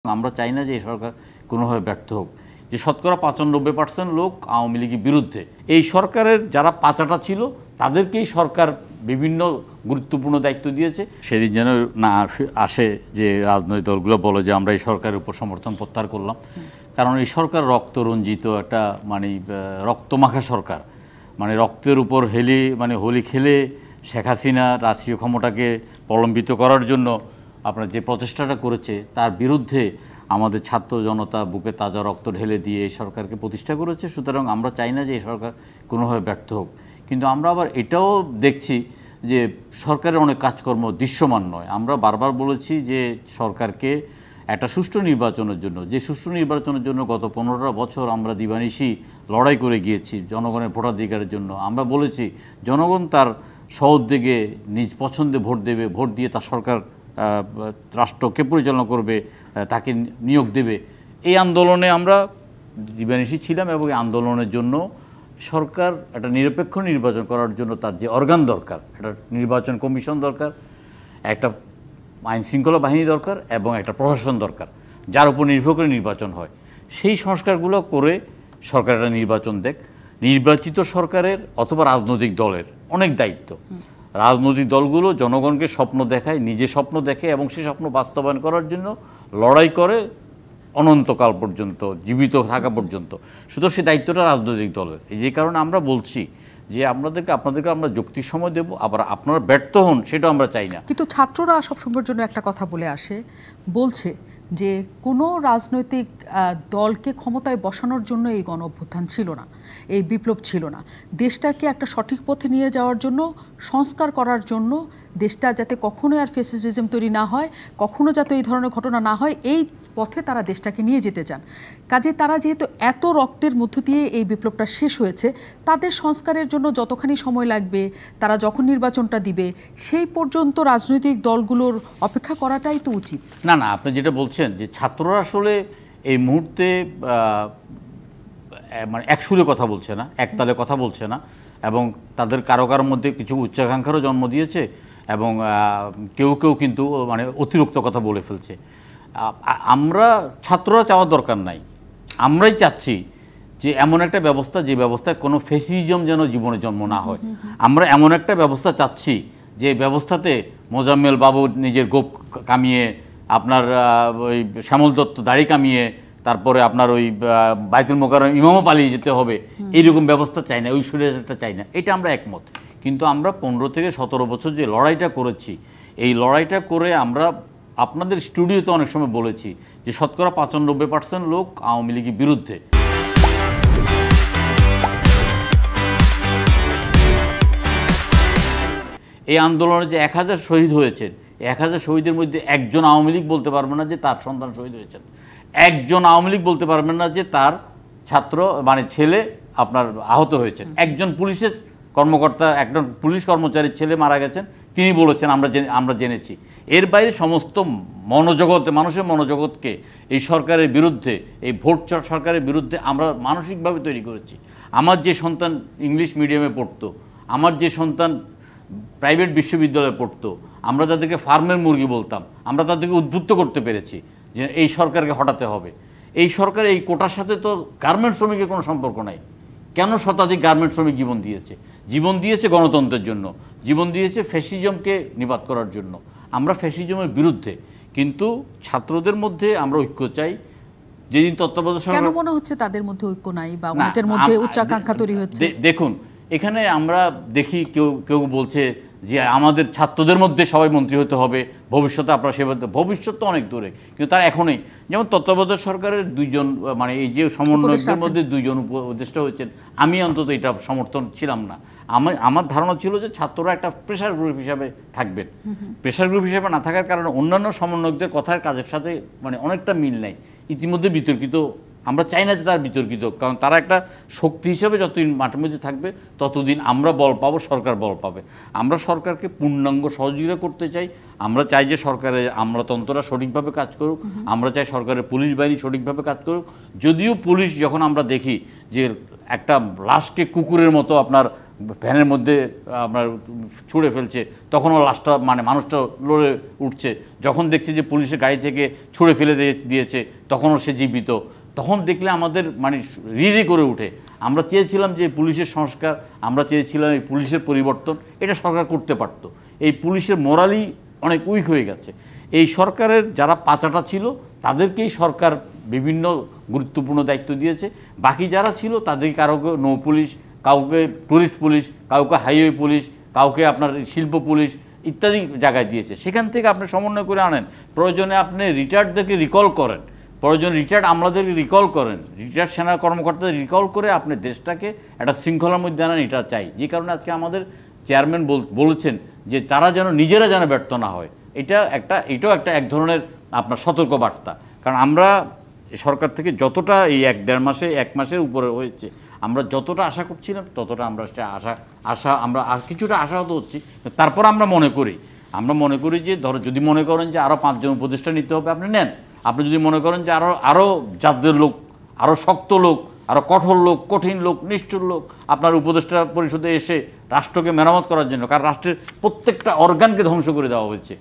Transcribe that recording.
আমরা চাই না যে এই সরকার কোনোভাবে ব্যর্থ হোক। যে শতকরা 95% লোক আওয়ামী লীগের বিরুদ্ধে। এই সরকারের যারা পাচাটা ছিল তাদেরকেই সরকার বিভিন্ন গুরুত্বপূর্ণ দায়িত্ব দিয়েছে। সেদিন যেন না আসে যে রাজনৈতিক দলগুলো বলে যে আমরা এই সরকারের উপর সমর্থন প্রত্যাহার করলাম, কারণ এই সরকার রক্তরঞ্জিত একটা রক্তমাখা সরকার, রক্তের উপর হোলি খেলে শেখ হাসিনা রাষ্ট্রীয় ক্ষমতাকে প্রলম্বিত করার জন্য আপনার যে প্রচেষ্টাটা করেছে তার বিরুদ্ধে আমাদের ছাত্র জনতা বুকে তাজা রক্ত ঢেলে দিয়ে এই সরকারকে প্রতিষ্ঠা করেছে। সুতরাং আমরা চাই না যে এই সরকার কোনোভাবে ব্যর্থ হোক। কিন্তু আমরা আবার এটাও দেখছি যে সরকারের অনেক কাজকর্ম দৃশ্যমান নয়। আমরা বারবার বলেছি যে সরকারকে একটা সুষ্ঠু নির্বাচনের জন্য, যে সুষ্ঠু নির্বাচনের জন্য গত 15টা বছর আমরা দিবানিশি লড়াই করে গিয়েছি জনগণের ভোটাধিকারের জন্য। আমরা বলেছি জনগণ তার সউদ্যোগে নিজ পছন্দে ভোট দেবে, ভোট দিয়ে তার সরকার রাষ্ট্রকে পরিচালনা করবে, তাকে নিয়োগ দেবে। এই আন্দোলনে আমরা দিবানিশি ছিলাম এবং এই আন্দোলনের জন্য সরকার একটা নিরপেক্ষ নির্বাচন করার জন্য তার যে অর্গান দরকার, একটা নির্বাচন কমিশন দরকার, একটা আইন শৃঙ্খলা বাহিনী দরকার এবং একটা প্রশাসন দরকার যার উপর নির্ভর করে নির্বাচন হয়। সেই সংস্কারগুলো করে সরকার একটা নির্বাচন দেখ। নির্বাচিত সরকারের অথবা রাজনৈতিক দলের অনেক দায়িত্ব। রাজনৈতিক দলগুলো জনগণকে স্বপ্ন দেখায়, নিজে স্বপ্ন দেখে এবং সেই স্বপ্ন বাস্তবায়ন করার জন্য লড়াই করে অনন্তকাল পর্যন্ত, জীবিত থাকা পর্যন্ত। সুতরাং সেই দায়িত্বটা রাজনৈতিক দলের। যে কারণে আমরা বলছি যে আপনাদেরকে আমরা যৌক্তিক সময় দেব, আবার আপনারা ব্যর্থ হন সেটা আমরা চাই না। কিন্তু ছাত্ররা সবসময়ের জন্য একটা কথা বলে আসে, বলছে যে কোনো রাজনৈতিক দলকে ক্ষমতায় বসানোর জন্য এই গণ অভ্যুত্থান ছিল না, এই বিপ্লব ছিল না। দেশটাকে একটা সঠিক পথে নিয়ে যাওয়ার জন্য, সংস্কার করার জন্য, দেশটা যাতে কখনোই আর ফ্যাসিজম তৈরি না হয়, কখনো যাতে এই ধরনের ঘটনা না হয়, এই পথে তারা দেশটাকে নিয়ে যেতে চান। কাজে তারা যেহেতু এত রক্তের মধ্য দিয়ে এই বিপ্লবটা শেষ হয়েছে, তাদের সংস্কারের জন্য যতখানি সময় লাগবে, তারা যখন নির্বাচনটা দিবে সেই পর্যন্ত রাজনৈতিক দলগুলোর অপেক্ষা করাটাই তো উচিত। না, আপনি যেটা বলছেন যে ছাত্ররা আসলে এই মুহূর্তে এক সুরে কথা বলছে না, একতালে কথা বলছে না, এবং তাদের কারো মধ্যে কিছু উচ্চাকাঙ্ক্ষারও জন্ম দিয়েছে এবং কেউ কিন্তু অতিরিক্ত কথা বলে ফেলছে। আমরা ছাত্ররা চাওয়ার দরকার নাই, আমরাই চাচ্ছি যে এমন একটা ব্যবস্থা, যে ব্যবস্থায় কোনো ফ্যাসিজম যেন জীবনে জন্ম না হয়। আমরা এমন একটা ব্যবস্থা চাচ্ছি যে ব্যবস্থাতে মোজাম্মেল বাবু নিজের গোপ কামিয়ে, আপনার ওই শ্যামল দত্ত দাড়ি কামিয়ে, তারপরে আপনার ওই বাইতুল মোকাররম ইমামও পালিয়ে যেতে হবে, এইরকম ব্যবস্থা চাই না, ওই সুরেটা চাই না। এটা আমরা একমত। কিন্তু আমরা 15 থেকে 17 বছর যে লড়াইটা করেছি, এই লড়াইটা করে আমরা আপনাদের স্টুডিওতে অনেক সময় বলেছি যে শতকরা 95% লোক আওয়ামী লীগের বিরুদ্ধে। এই আন্দোলনে যে 1000 শহীদ হয়েছেন, 1000 শহীদের মধ্যে একজন আওয়ামী লীগ বলতে পারবে না যে তার সন্তান শহীদ হয়েছেন, একজন আওয়ামী লীগ বলতে পারবেন না যে তার ছাত্র ছেলে আপনার আহত হয়েছেন। একজন পুলিশের কর্মকর্তা, একজন পুলিশ কর্মচারীর ছেলে মারা গেছেন, তিনি বলেছেন আমরা জেনেছি। এর বাইরে সমস্ত মানুষের মনোজগৎকে এই সরকারের বিরুদ্ধে, এই ভোট সরকারের বিরুদ্ধে আমরা মানসিকভাবে তৈরি করেছি। আমার যে সন্তান ইংলিশ মিডিয়ামে পড়তো, আমার যে সন্তান প্রাইভেট বিশ্ববিদ্যালয়ে পড়তো, আমরা তাদেরকে ফার্মের মুরগি বলতাম, আমরা তাদেরকে উদ্বুদ্ধ করতে পেরেছি যে এই সরকারকে হটাতে হবে। এই সরকার এই কোটার সাথে তো গার্মেন্ট শ্রমিকের কোনো সম্পর্ক নাই। কেন শতাধিক গার্মেন্ট শ্রমিক জীবন দিয়েছে গণতন্ত্রের জন্য, জীবন দিয়েছে ফ্যাসিজমকে নিপাত করার জন্য। আমরা ফ্যাসিজমের বিরুদ্ধে, কিন্তু ছাত্রদের মধ্যে আমরা ঐক্য চাই। যেদিন তত্ত্বাবধায়ক সরকার, কেন মনে হচ্ছে তাদের মধ্যে ঐক্য নাই বা অনেকের মধ্যে উচ্চাকাঙ্ক্ষা তৈরি হচ্ছে? দেখুন, এখানে আমরা দেখি কেউ বলছে যে আমাদের ছাত্রদের মধ্যে সবাই মন্ত্রী হতে হবে, ভবিষ্যতে আপনারা সেভাবে, ভবিষ্যৎ তো অনেক দূরে, কিন্তু তার এখনই। যেমন তত্ত্বাবধায়ক সরকারের 2 জন এই যে সমন্বয়কদের মধ্যে 2 জন উপদেষ্টা হয়েছেন, আমি অন্তত এটা সমর্থন ছিলাম না। আমার ধারণা ছিল যে ছাত্ররা একটা প্রেশার গ্রুপ হিসাবে থাকবেন। প্রেশার গ্রুপ হিসাবে না থাকার কারণে অন্যান্য সমন্বয়কদের কথার কাজের সাথে অনেকটা মিল নাই। ইতিমধ্যে বিতর্কিত, আমরা চাই না যে তার বিতর্কিত, কারণ তারা একটা শক্তি হিসেবে যতদিন মাঠের মধ্যে থাকবে ততদিন আমরা বল পাবো, সরকার বল পাবে। আমরা সরকারকে পূর্ণাঙ্গ সহযোগিতা করতে চাই। আমরা চাই যে সরকারের আমলাতন্ত্ররা সঠিকভাবে কাজ করুক, আমরা চাই সরকারের পুলিশ বাহিনী সঠিকভাবে কাজ করুক। যদিও পুলিশ, যখন আমরা দেখি যে একটা লাশকে কুকুরের মতো আপনার ভ্যানের মধ্যে আপনার ছুঁড়ে ফেলছে, তখনও লাশটা মানে মানুষটা লড়ে উঠছে। যখন দেখছে যে পুলিশের গাড়ি থেকে ছুঁড়ে ফেলে দিয়েছে, তখনও সে জীবিত। তখন দেখলে আমাদের মানে রিরি করে উঠে। আমরা চেয়েছিলাম যে পুলিশের সংস্কার, আমরা চেয়েছিলাম এই পুলিশের পরিবর্তন, এটা সরকার করতে পারতো। এই পুলিশের মোরালি অনেক উইক হয়ে গেছে। এই সরকারের যারা পাচাটা ছিল তাদেরকেই সরকার বিভিন্ন গুরুত্বপূর্ণ দায়িত্ব দিয়েছে। বাকি যারা ছিল তাদেরকে কারোকে নৌ পুলিশ, কাউকে টুরিস্ট পুলিশ, কাউকে হাইওয়ে পুলিশ, কাউকে আপনার শিল্প পুলিশ ইত্যাদি জায়গায় দিয়েছে। সেখান থেকে আপনি সমন্বয় করে আনেন। প্রয়োজনে আপনি রিটায়ার্ডদেরকে রিকল করেন, প্রয়োজনে রিটায়ার্ড আমলাদেরকে রিকল করেন, রিটায়ার্ড সেনা কর্মকর্তাদের রিকল করে আপনি দেশটাকে একটা শৃঙ্খলার মধ্যে আনেন, এটা চাই। যে কারণে আজকে আমাদের চেয়ারম্যান বলেছেন যে তারা যেন নিজেরা যেন ব্যর্থ না হয়। এটাও একটা এক ধরনের আপনার সতর্ক বার্তা। কারণ আমরা সরকার থেকে যতটা এই 1-1.5 মাসে 1 মাসের উপরে হয়েছে, আমরা যতটা আশা করছিলাম ততটা আমরা আমরা কিছুটা আশাহত হচ্ছি। তারপর আমরা মনে করি যে ধরো যদি মনে করেন যে আরও 5 জন উপদেষ্টা নিতে হবে, আপনি নেন। আপনি যদি মনে করেন যে আরও জাতীয় লোক, আরও শক্ত লোক, আরও কঠোর লোক, কঠিন লোক, নিষ্ঠুর লোক আপনার উপদেষ্টা পরিষদে এসে রাষ্ট্রকে মেরামত করার জন্য, কারণ রাষ্ট্রের প্রত্যেকটা অর্গানকে ধ্বংস করে দেওয়া হয়েছে।